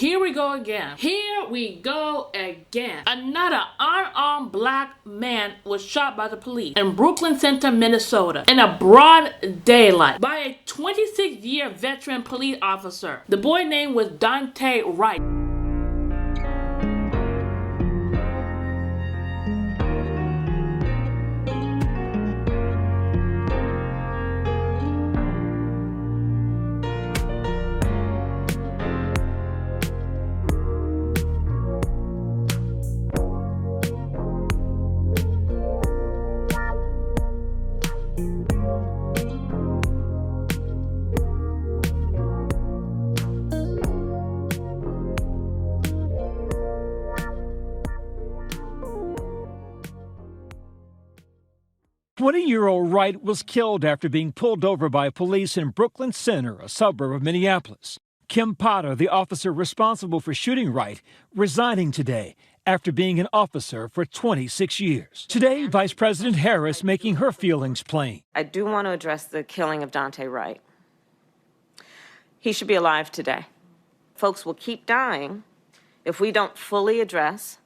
Here we go again. Here we go again. Another unarmed black man was shot by the police in Brooklyn Center, Minnesota, in a broad daylight by a 26-year veteran police officer. The boy name was Daunte Wright. "20-year-old Wright was killed after being pulled over by police in Brooklyn Center, a suburb of Minneapolis. Kim Potter, the officer responsible for shooting Wright, resigning today after being an officer for 26 years. Today, Vice President Harris making her feelings plain. I do want to address the killing of Daunte Wright. He should be alive today. Folks will keep dying if we don't fully address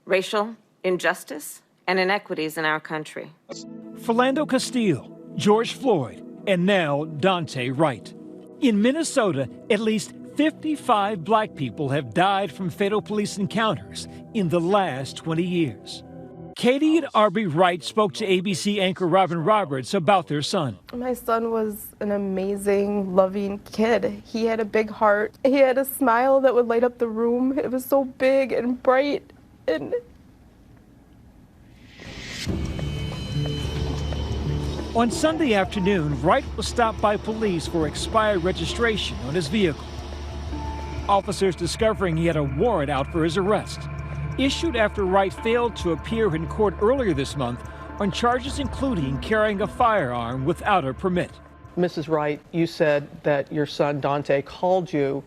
racial injustice and inequities in our country. Philando Castile, George Floyd, and now Daunte Wright. In Minnesota, at least 55 black people have died from fatal police encounters in the last 20 years. Katie and Arby Wright spoke to ABC anchor Robin Roberts about their son. My son was an amazing, loving kid. He had a big heart. He had a smile that would light up the room. It was so big and bright. And on Sunday afternoon, Wright was stopped by police for expired registration on his vehicle. Officers discovering he had a warrant out for his arrest, issued after Wright failed to appear in court earlier this month on charges including carrying a firearm without a permit. Mrs. Wright, you said that your son Daunte called you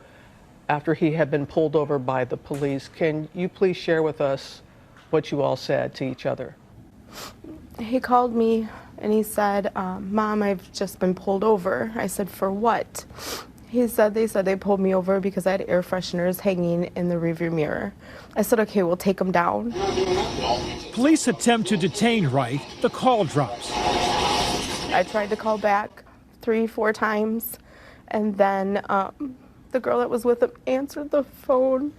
after he had been pulled over by the police. Can you please share with us what you all said to each other? he called me and he said, Mom, I've just been pulled over. I said, for what? They said they pulled me over because I had air fresheners hanging in the rearview mirror. I said, okay, we'll take them down. Police attempt to detain Wright. The call drops. I tried to call back 3-4 times, and then the girl that was with him answered the phone,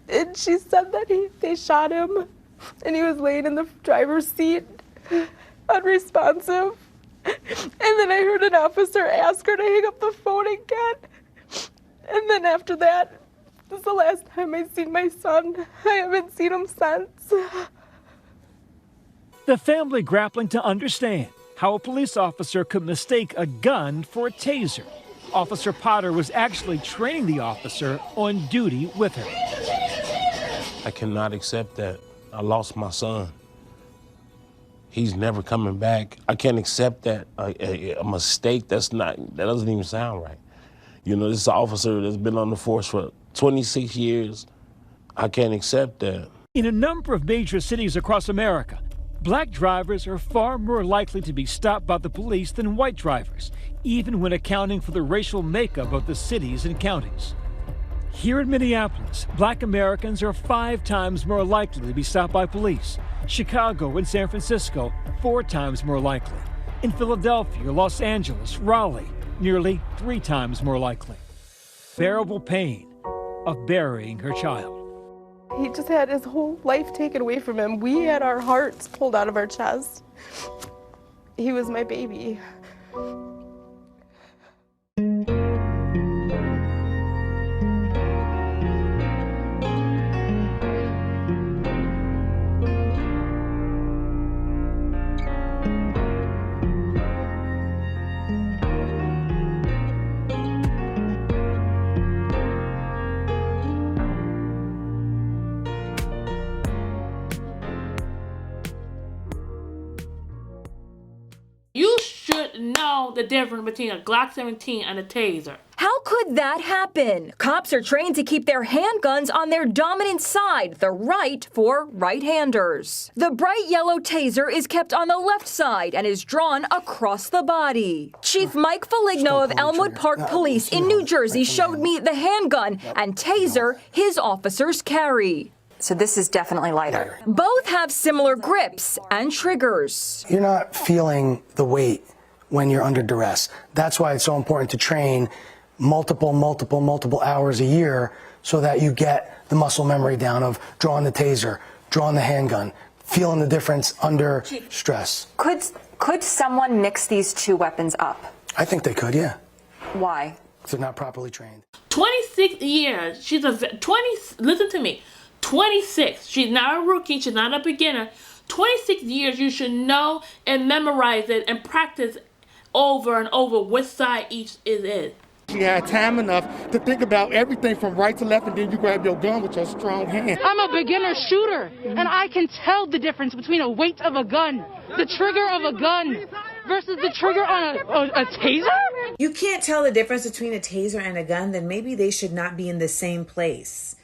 and she said that they shot him, and he was laying in the driver's seat, unresponsive. And then I heard an officer ask her to hang up the phone again. And then after that, this is the last time I've seen my son. I haven't seen him since. The family grappling to understand how a police officer could mistake a gun for a taser. Officer Potter was actually training the officer on duty with her. I cannot accept that. I lost my son. He's never coming back. I can't accept that. A mistake that doesn't even sound right. You know, this is an officer that's been on the force for 26 years. I can't accept that. In a number of major cities across America, black drivers are far more likely to be stopped by the police than white drivers, even when accounting for the racial makeup of the cities and counties. Here in Minneapolis, black Americans are 5 times more likely to be stopped by police. Chicago and San Francisco, 4 times more likely. In Philadelphia, Los Angeles, Raleigh, nearly 3 times more likely. Bearable pain of burying her child. He just had his whole life taken away from him. We had our hearts pulled out of our chest. He was my baby. You should know the difference between a Glock 17 and a taser. How could that happen? Cops are trained to keep their handguns on their dominant side, the right for right-handers. The bright yellow taser is kept on the left side and is drawn across the body. Chief Mike Foligno of Elmwood Park Police in New Jersey showed me the handgun and taser his officers carry. So this is definitely lighter. Both have similar grips and triggers. You're not feeling the weight when you're under duress. That's why it's so important to train multiple hours a year so that you get the muscle memory down of drawing the taser, drawing the handgun, feeling the difference under stress. Could someone mix these two weapons up? I think they could, yeah. Why? If they're not properly trained. 26 years. She's a 20. Listen to me. 26. She's not a rookie. She's not a beginner. 26 years. You should know and memorize it and practice over and over which side each is. She had time enough to think about everything from right to left, and then you grab your gun with your strong hand. I'm a beginner shooter, and I can tell the difference between a weight of a gun, the trigger of a gun, versus the trigger on a taser? You can't tell the difference between a taser and a gun, then maybe they should not be in the same place.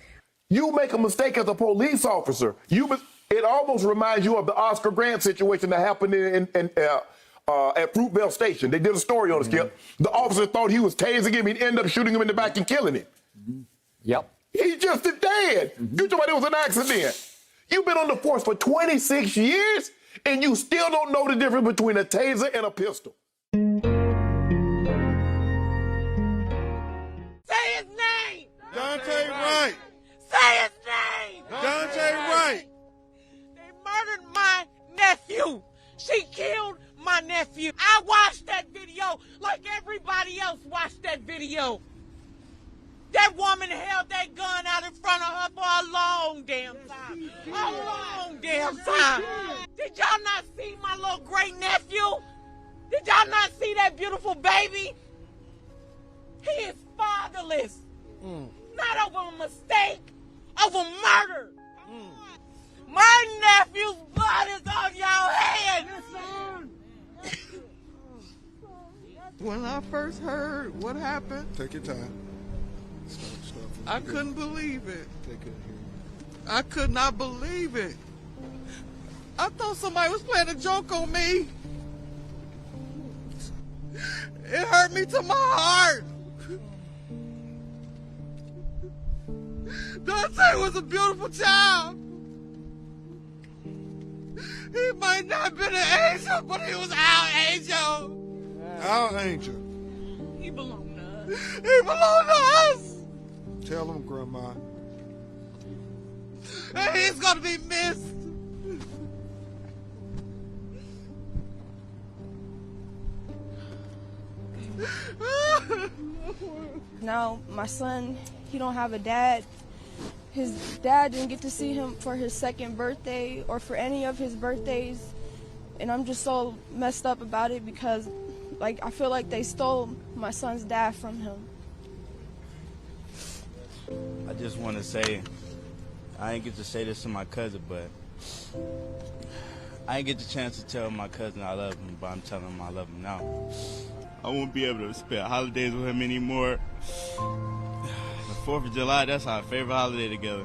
You make a mistake as a police officer. It almost reminds you of the Oscar Grant situation that happened at Fruitvale Station. They did a story on it, Skip. The officer thought he was tasing him. He'd end up shooting him in the back and killing him. Yep. He just dead. You told me it was an accident. You've been on the force for 26 years, and you still don't know the difference between a taser and a pistol. Say his name! Daunte Wright! Say his name! Daunte Wright! They murdered my nephew! She killed my nephew! I watched that video like everybody else watched that video! That woman held that gun out in front of her for a long damn time! A long damn time! Did y'all not see my little great nephew? Did y'all not see that beautiful baby? He is fatherless! Not over a mistake, over murder. My nephew's blood is on your hands. When I first heard what happened, Take your time. I couldn't believe it. I could not believe it. I thought somebody was playing a joke on me. It hurt me to my heart. Daunte was a beautiful child. He might not have been an angel, but he was our angel. Our angel. He belonged to us. He belonged to us. Tell him, Grandma. And he's gonna be missed. Now, my son, he don't have a dad. His dad didn't get to see him for his second birthday or for any of his birthdays. And I'm just so messed up about it because, like, I feel like they stole my son's dad from him. I just want to say, I didn't get to say this to my cousin, but I didn't get the chance to tell my cousin I love him, but I'm telling him I love him now. I won't be able to spend holidays with him anymore. The 4th of July, that's our favorite holiday together.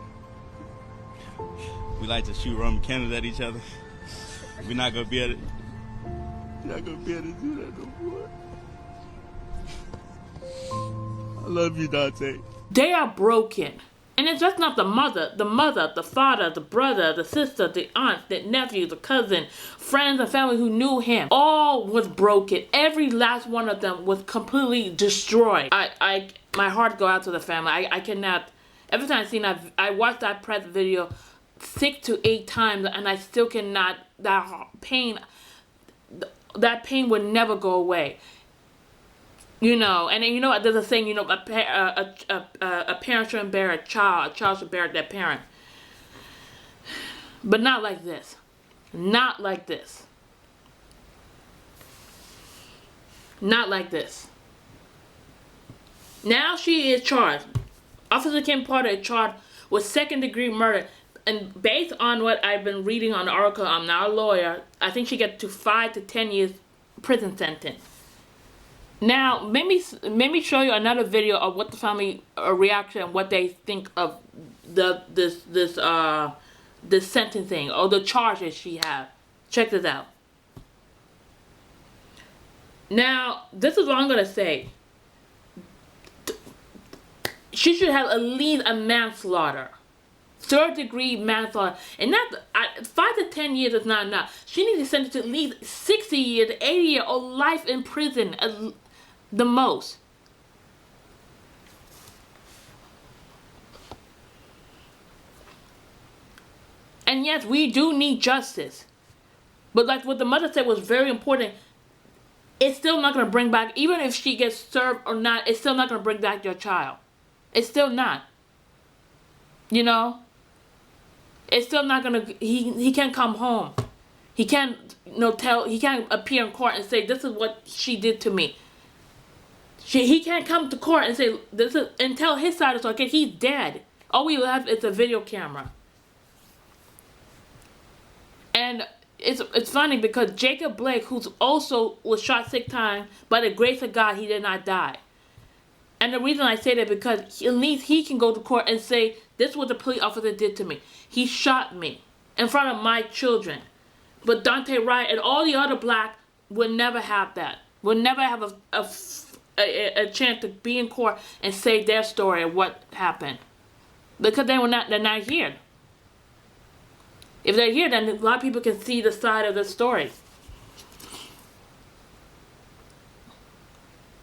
We like to shoot Roman candles at each other. We're not gonna be able to do that no more. I love you, Daunte. They are broken. And it's just not the mother, the father, the brother, the sister, the aunt, the nephew, the cousin, friends and family who knew him. All was broken. Every last one of them was completely destroyed. My heart go out to the family. I cannot, every time I see that, I watched that press video 6 to 8 times and I still cannot, that pain would never go away. You know, and then, you know, there's a saying, you know, a parent shouldn't bear a child should bear their parent. But not like this. Not like this. Not like this. Now she is charged. Officer Kim Potter is charged with 2nd-degree murder. And based on what I've been reading on the article, I'm not a lawyer, I think she gets to 5 to 10 years prison sentence. Now, maybe show you another video of what the family reaction and what they think of this sentencing or the charges she had. Check this out. Now, this is what I'm gonna say. She should have at least a manslaughter, 3rd-degree manslaughter, and not 5 to 10 years is not enough. She needs to sentence to at least 60 years, 80 years, or life in prison, the most. And yes, we do need justice, but like what the mother said was very important. It's still not going to bring back, even if she gets served or not, it's still not going to bring back your child. It's still not. You know? It's still not going to, he can't come home. He can't, he can't appear in court and say, this is what she did to me. He can't come to court and say, this is, and tell his side is okay, he's dead. All we have is a video camera. And it's funny because Jacob Blake, who's also was shot 6 times, by the grace of God, he did not die. And the reason I say that because at least he can go to court and say, this is what the police officer did to me. He shot me in front of my children. But Daunte Wright and all the other black would never have that. Would never have a chance to be in court and say their story of what happened. Because they're not here. If they're here, then a lot of people can see the side of the story.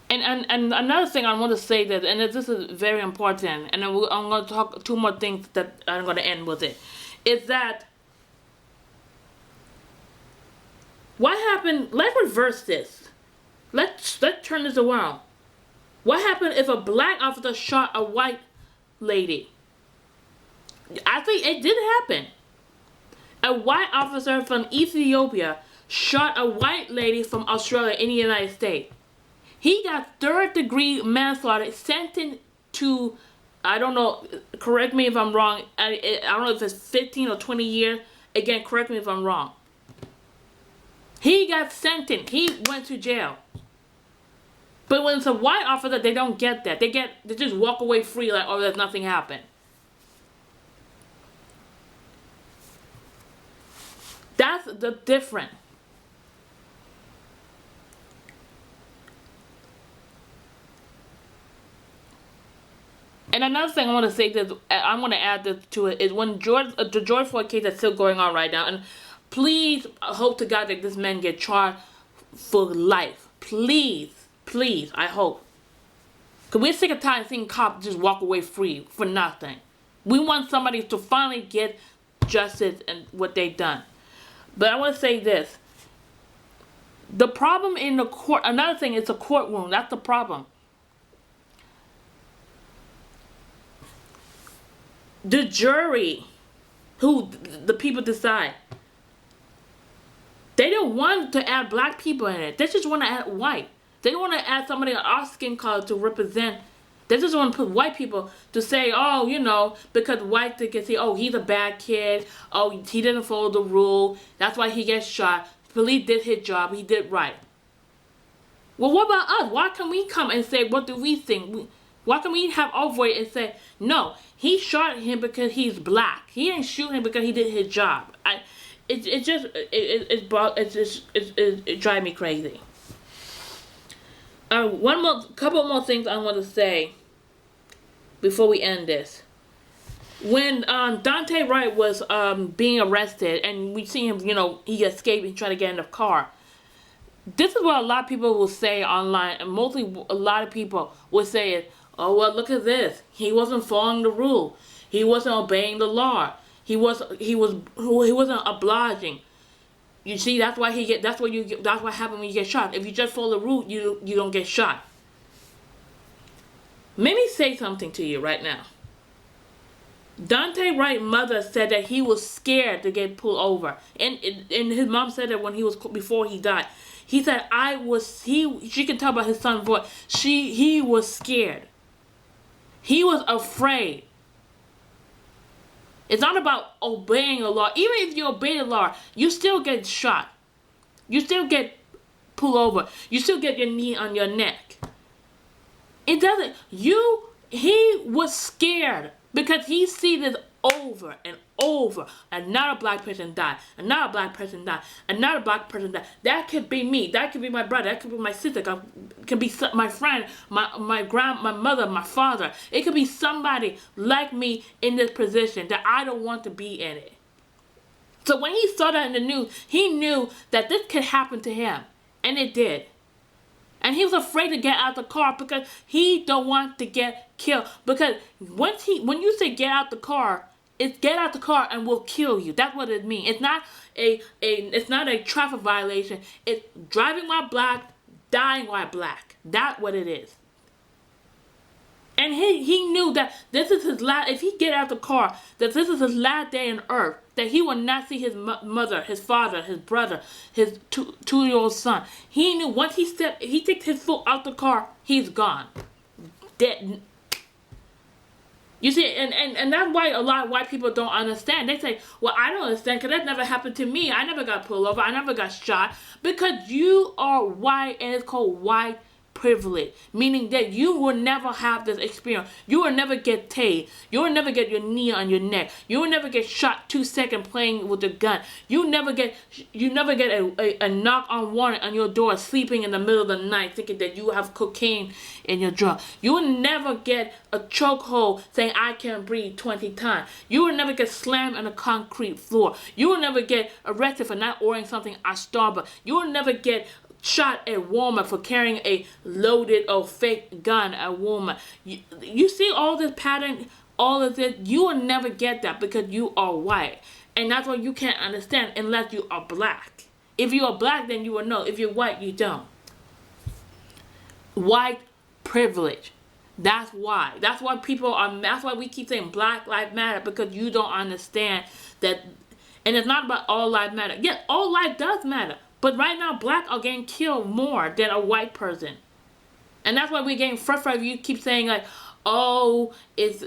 And another thing I want to say that, and this is very important, and I'm going to talk 2 more things that I'm going to end with it, is that what happened, let's reverse this. Let's turn this around. What happened if a black officer shot a white lady? I think it did happen. A white officer from Ethiopia shot a white lady from Australia in the United States. He got 3rd-degree manslaughter, sentenced to, I don't know, correct me if I'm wrong, I don't know if it's 15 or 20 years. Again, correct me if I'm wrong. He got sentenced. He went to jail. But when it's a white officer, they don't get that. They just walk away free like, oh, there's nothing happened. That's the difference. And another thing I want to say that I'm going to add this to it is when the George Floyd case is still going on right now, and please hope to God that this man get charged for life. Please, please, I hope. Because we're sick of tired of seeing cops just walk away free for nothing. We want somebody to finally get justice and what they've done. But I want to say this. The problem in the court, another thing, it's a courtroom. That's the problem. The jury, who the people decide, they don't want to add black people in it. They just want to add white. They don't want to add somebody of our skin color to represent. They just want to put white people to say, oh, you know, because white they can say, oh, he's a bad kid. Oh, he didn't follow the rule. That's why he gets shot. Police did his job. He did right. Well, what about us? Why can't we come and say, what do we think? Why can't we have our voice and say, no, he shot him because he's black. He didn't shoot him because he did his job. It drives me crazy. Couple more things I want to say before we end this. When Daunte Wright was being arrested, and we see him, you know, he escaped and tried to get in the car. This is what a lot of people will say online, and mostly a lot of people will say it. Oh, well, look at this. He wasn't following the rule. He wasn't obeying the law. He wasn't obliging. You see, that's why that's what happens when you get shot. If you just follow the rule, you don't get shot. Let me say something to you right now. Daunte Wright's mother said that he was scared to get pulled over, and his mom said that before he died. He said she can tell by his son's voice. He was scared. He was afraid. It's not about obeying the law. Even if you obey the law, you still get shot. You still get pull over. You still get your knee on your neck. It doesn't. He was scared because he see this over and over. Another black person died. Another black person died. Another black person died. That could be me. That could be my brother. That could be my sister. That could be my friend, my mother, my father. It could be somebody like me in this position that I don't want to be in it. So when he saw that in the news, he knew that this could happen to him. And it did. And he was afraid to get out the car because he don't want to get killed. Because when you say get out the car, it's get out the car and we'll kill you. That's what it means. It's not a traffic violation. It's driving while black, dying while black. That's what it is. And he knew that this is his last, if he get out the car, that this is his last day on earth, that he will not see his mother, his father, his brother, his two-year-old son. He knew once he takes his foot out the car, he's gone. Dead. You see, and that's why a lot of white people don't understand. They say, well, I don't understand because that never happened to me. I never got pulled over. I never got shot. Because you are white and it's called white privilege, meaning that you will never have this experience. You will never get tased. You will never get your knee on your neck. You will never get shot 2 seconds playing with a gun. You never get a knock on warrant on your door, sleeping in the middle of the night, thinking that you have cocaine in your drug. You will never get a chokehold saying I can't breathe 20 times. You will never get slammed on a concrete floor. You will never get arrested for not ordering something at Starbucks. You will never get shot at Walmart for carrying a loaded or fake gun at Walmart. You see all this pattern, all of this, you will never get that because you are white. And that's what you can't understand unless you are black. If you are black, then you will know. If you're white, you don't. White privilege. That's why. That's why that's why we keep saying Black Lives Matter, because you don't understand that. And it's not about all lives matter. Yeah, all life does matter. But right now, black are getting killed more than a white person. And that's why we're getting frustrated. You keep saying like, oh, it's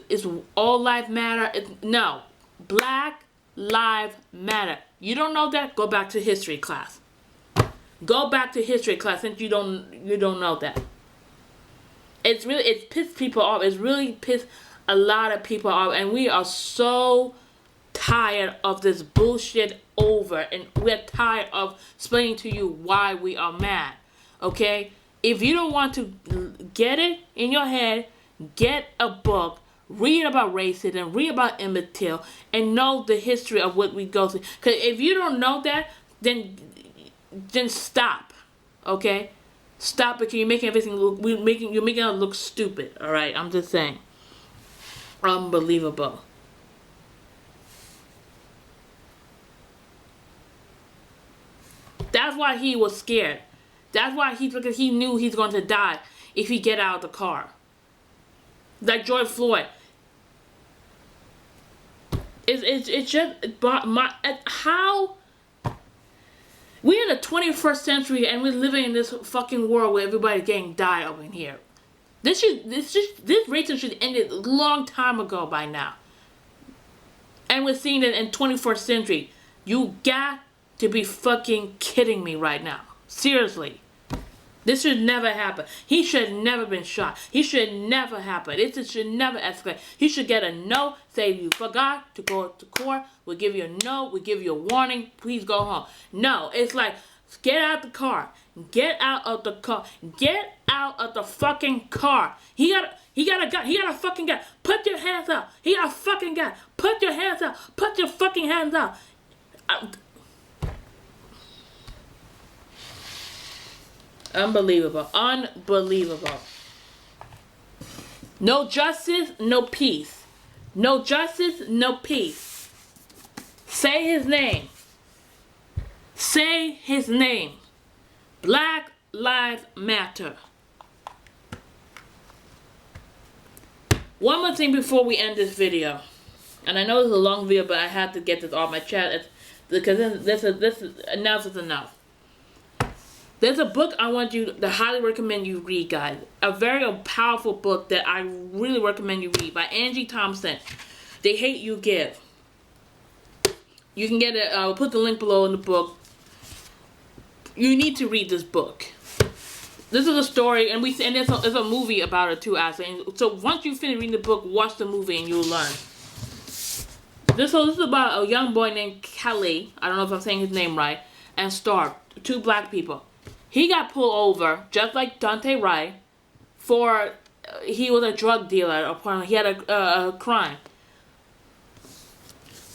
all lives matter. No, Black Lives Matter. You don't know that? Go back to history class. Go back to history class since you don't know that. It's pissed people off. It's really pissed a lot of people off. And we are so tired of this bullshit over, and we're tired of explaining to you why we are mad. Okay, if you don't want to get it in your head, get a book, read about racism, read about Emmett Till, and know the history of what we go through. Because if you don't know that, then stop. Okay, stop, because you're making everything look, you're making it look stupid. All right, I'm just saying. Unbelievable. That's why he was scared. That's why because he knew he's going to die if he get out of the car. Like George Floyd. It's just how we're in the 21st century and we're living in this fucking world where everybody's getting died over in here. This racism should end a long time ago by now. And we're seeing it in 21st century. You got to be fucking kidding me right now. Seriously. This should never happen. He should have never been shot. He should never happen. It should never escalate. He should get a no. Say you forgot to go to court. We'll give you a no. We'll give you a warning. Please go home. No. It's like, get out the car. Get out of the car. Get out of the fucking car. He got a gun. He got a fucking gun. Put your hands up. He got a fucking gun. Put your hands up. Put your fucking hands up. Unbelievable. Unbelievable. No justice, no peace. No justice, no peace. Say his name. Say his name. Black Lives Matter. One more thing before we end this video. And I know this is a long video, but I have to get this off my chest because this is enough is enough. There's a book I want you to highly recommend you read, guys. A very powerful book that I really recommend you read by Angie Thompson. They Hate You Give. You can get it. I'll put the link below in the book. you need to read this book. This is a story, and there's a movie about it too, actually. So once you finish reading the book, watch the movie and you'll learn. This is about a young boy named Kelly. I don't know if I'm saying his name right. And Starr, 2 black people. He got pulled over, just like Daunte Wright, for he was a drug dealer. Apparently, he had a crime.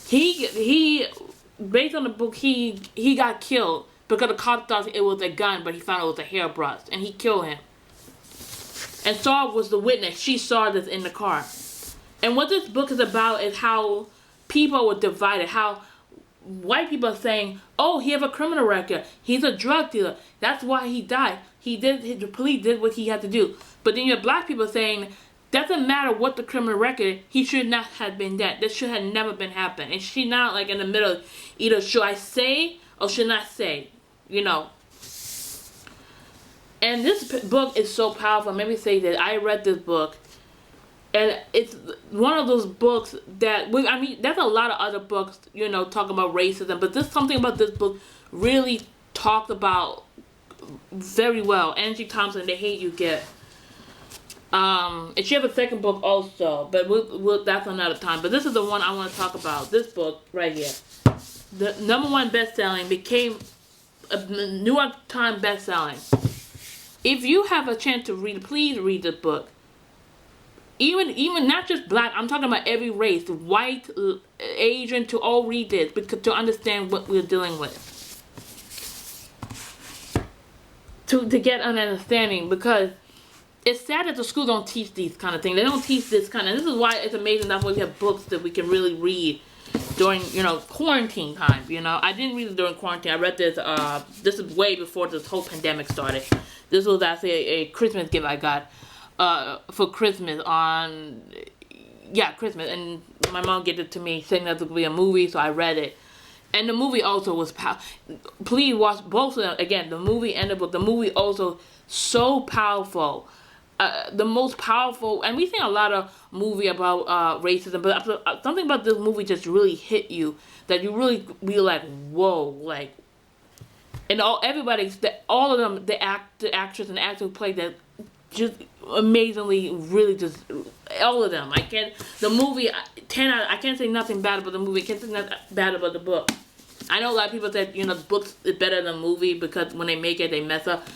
He based on the book, he got killed because the cop thought it was a gun, but he found it was a hairbrush, and he killed him. And Starr was the witness. She saw this in the car. And what this book is about is how people were divided, how white people are saying, oh, he have a criminal record, he's a drug dealer, that's why he died, the police did what he had to do. But then you have black people saying, doesn't matter what the criminal record, he should not have been dead, this should have never been happened. And she not like in the middle, either should I say or should not say, you know. And this book is so powerful. Let me say that I read this book, and it's one of those books that, I mean, there's a lot of other books, you know, talking about racism, but there's something about this book really talked about very well. Angie Thompson, The Hate U Give. And she has a second book also, but that's another time. But this is the one I want to talk about. This book right here. The #1 best-selling, became a New York Times best-selling. If you have a chance to read, please read this book. Even not just black, I'm talking about every race, white, Asian, to all read this because to understand what we're dealing with. To get an understanding, because it's sad that the school don't teach these kind of things. They don't teach this kind of, this is why it's amazing that's why we have books that we can really read during, you know, quarantine time, you know. I didn't read it during quarantine. I read this, this is way before this whole pandemic started. This was actually a Christmas gift I got for Christmas Christmas, and my mom gave it to me saying that it would be a movie, so I read it. And the movie also was please watch both of them. Again, the movie and the book. The movie also so powerful. The most powerful, and we think a lot of movie about racism, but something about this movie just really hit you, that you really be like, whoa, like, and all of them, the actress and actor who played that, just amazingly, really just, all of them. The movie, 10 out, I can't say nothing bad about the movie, I can't say nothing bad about the book. I know a lot of people said, you know, the book is better than the movie because when they make it, they mess up.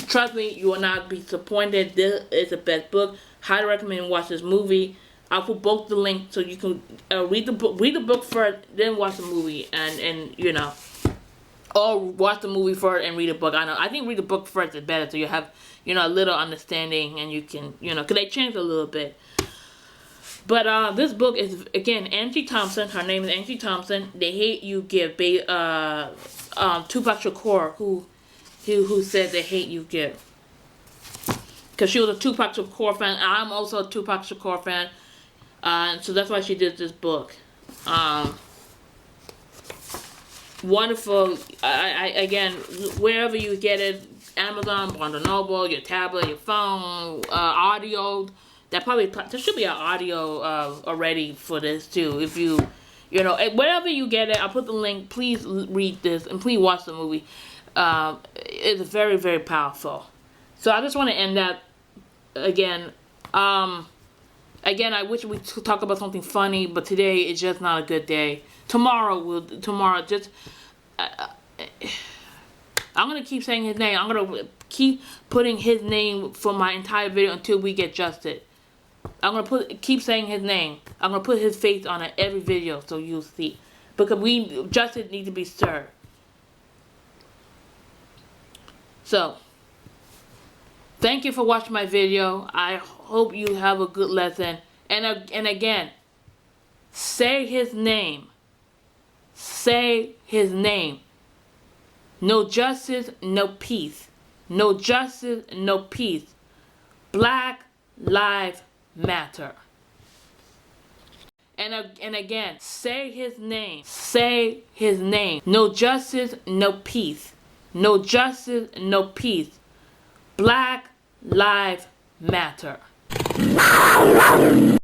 Trust me, you will not be disappointed. This is the best book. Highly recommend watch this movie. I'll put both the link so you can read the book first, then watch the movie, and you know, or watch the movie first and read the book. I think read the book first is better, so you have, you know, a little understanding, and you can, you know, because they changed a little bit. But this book is, again, Angie Thompson. Her name is Angie Thompson. The Hate U Give. Tupac Shakur, who said The Hate U Give. Because she was a Tupac Shakur fan. I'm also a Tupac Shakur fan. So that's why she did this book. Wonderful. Again, wherever you get it, Amazon, Barnes & Noble, your tablet, your phone, audio. There should be an audio already for this too. If you know, wherever you get it, I'll put the link. Please read this and please watch the movie. It's very, very powerful. So I just want to end that again. Again, I wish we could talk about something funny, but today is just not a good day. Tomorrow, I'm going to keep saying his name. I'm going to keep putting his name for my entire video until we get justice. I'm going to keep saying his name. I'm going to put his face on every video so you'll see. Because justice needs to be served. So, thank you for watching my video. I hope you have a good lesson. And again, say his name. Say his name. No justice, no peace. No justice, no peace. Black Lives Matter. And again, say his name. Say his name. No justice, no peace. No justice, no peace. Black Lives Matter.